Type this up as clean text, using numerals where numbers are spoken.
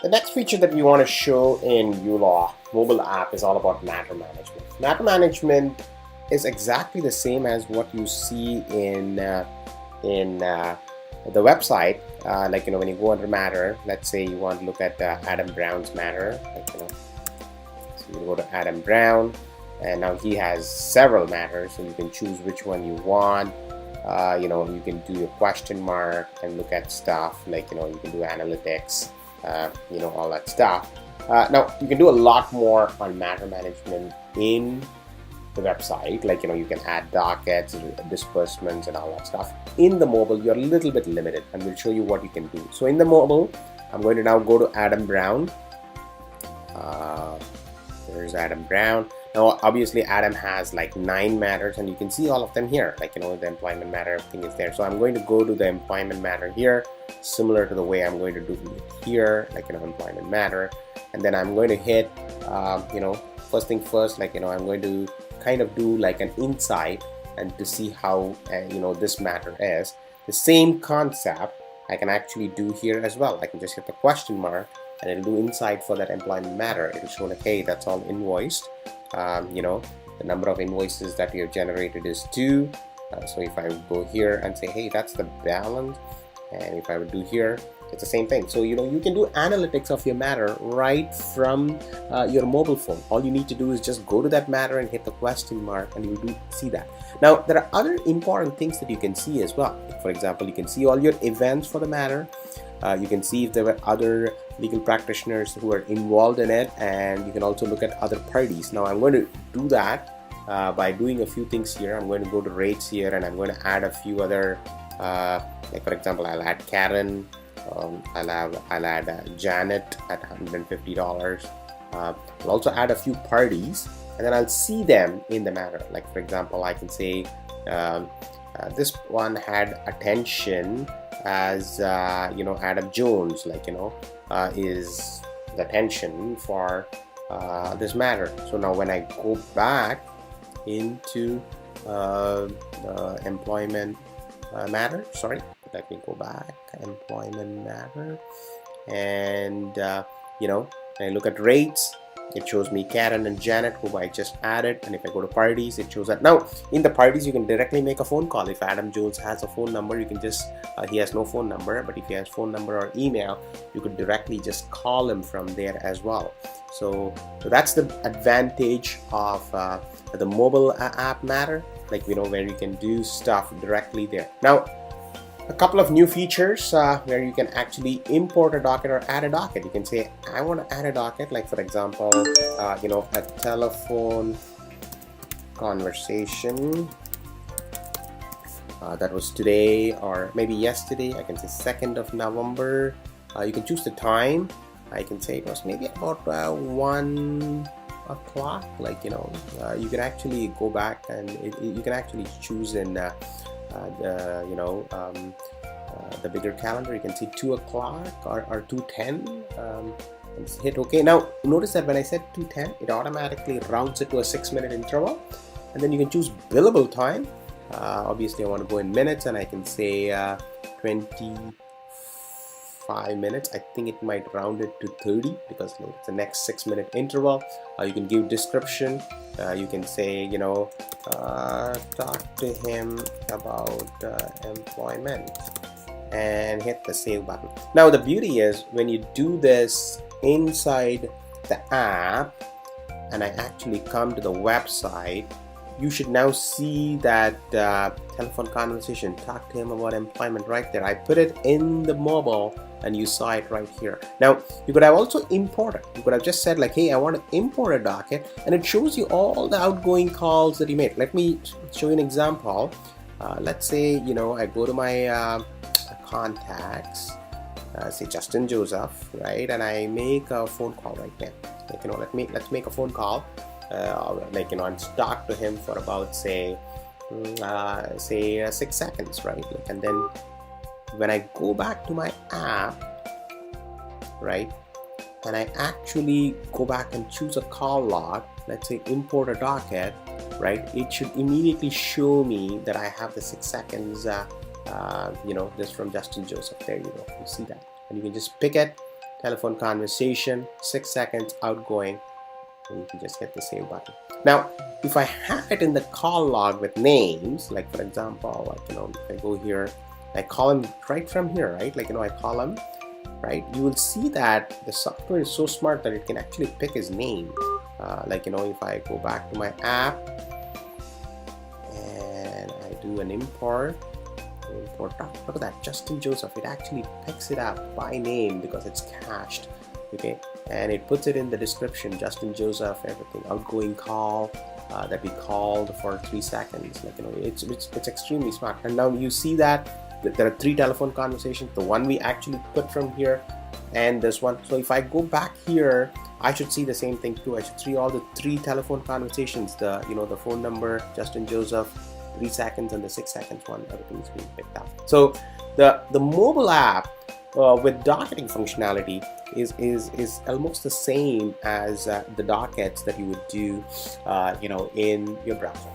The next feature that we want to show in uLaw mobile app is all about matter management. Matter management is exactly the same as what you see in the website. Like when you go under matter, let's say you want to look at Adam Brown's matter. So you go to Adam Brown, and now he has several matters, so you can choose which one you want. You can do your question mark and look at stuff like you can do analytics, all that stuff. Now you can do a lot more on matter management in the website, like you can add dockets, disbursements, and all that stuff. In the mobile, you're a little bit limited, and we'll show you what you can do. So in the mobile, I'm going to now go to Adam Brown. There's Adam Brown. Now obviously Adam has like 9 matters, and you can see all of them here, like the employment matter, everything is there. So I'm going to go to the employment matter here, similar to the way I'm going to do it here, like employment matter, and then I'm going to hit first thing first, like I'm going to kind of do like an insight and to see how this matter is. The same concept I can actually do here as well. I can just hit the question mark and it'll do insight for that employment matter. It'll show like, hey, that's all invoiced. The number of invoices that you have generated is 2. So if I would go here and say, hey, that's the balance, and if I would do here, it's the same thing. So you can do analytics of your matter right from your mobile phone. All you need to do is just go to that matter and hit the question mark, and you do see that. Now there are other important things that you can see as well. For example, you can see all your events for the matter. You can see if there were other legal practitioners who are involved in it, and you can also look at other parties. Now I'm going to do that by doing a few things here. I'm going to go to rates here, and I'm going to add a few other, like for example, I'll add Karen. I'll add Janet at $150. I'll also add a few parties, and then I'll see them in the matter. Like for example, I can say this one had attention as Adam Jones, like is the attention for this matter. So now when I go back into employment matter, sorry, let me go back, employment matter, and when I look at rates, it shows me Karen and Janet, who I just added. And if I go to parties, it shows that. Now in the parties, you can directly make a phone call. If Adam Jones has a phone number, you can just he has no phone number, but if he has phone number or email, you could directly just call him from there as well. So that's the advantage of the mobile app matter, like where you can do stuff directly there. Now a couple of new features where you can actually import a docket or add a docket. You can say, I want to add a docket, like for example, a telephone conversation that was today or maybe yesterday. I can say 2nd of November. You can choose the time. I can say it was maybe about 1 o'clock. Like you can actually go back and you can actually choose in the bigger calendar. You can see 2 o'clock or 2:10, and hit OK. Now notice that when I said 2:10, it automatically rounds it to a 6-minute interval, and then you can choose billable time. Obviously I want to go in minutes, and I can say 25 minutes. I think it might round it to 30 because it's the next 6-minute interval. You can give description. You can say talk to him about employment, and hit the save button. Now the beauty is when you do this inside the app and I actually come to the website, you should now see that telephone conversation, talk to him about employment, right there. I put it in the mobile and you saw it right here. Now you could have also imported. You could have just said like, hey, I want to import a docket, and it shows you all the outgoing calls that you made. Let me show you an example. Let's say I go to my contacts, say Justin Joseph, right, and I make a phone call right there. Like let's make a phone call, and talk to him for about say 6 seconds, right? And then when I go back to my app, right, and I actually go back and choose a call log, let's say import a docket, right, it should immediately show me that I have the 6 seconds this from Justin Joseph. There you go, you see that, and you can just pick it telephone conversation, 6 seconds outgoing, and you can just hit the save button. Now, if I have it in the call log with names, like for example, like if I go here, I call him right from here, right? Like I call him, right? You will see that the software is so smart that it can actually pick his name. Like if I go back to my app and I do an import, look at that, Justin Joseph. It actually picks it up by name because it's cached. Okay, and it puts it in the description, Justin Joseph, everything, outgoing call that we called for 3 seconds. Like it's extremely smart. And now you see that there are 3 telephone conversations, the one we actually put from here and this one. So if I go back here, I should see the same thing too. I should see all the 3 telephone conversations, the the phone number, Justin Joseph, 3 seconds, and the 6 seconds one, everything is being picked up. So the mobile app with docketing functionality is almost the same as the dockets that you would do in your browser.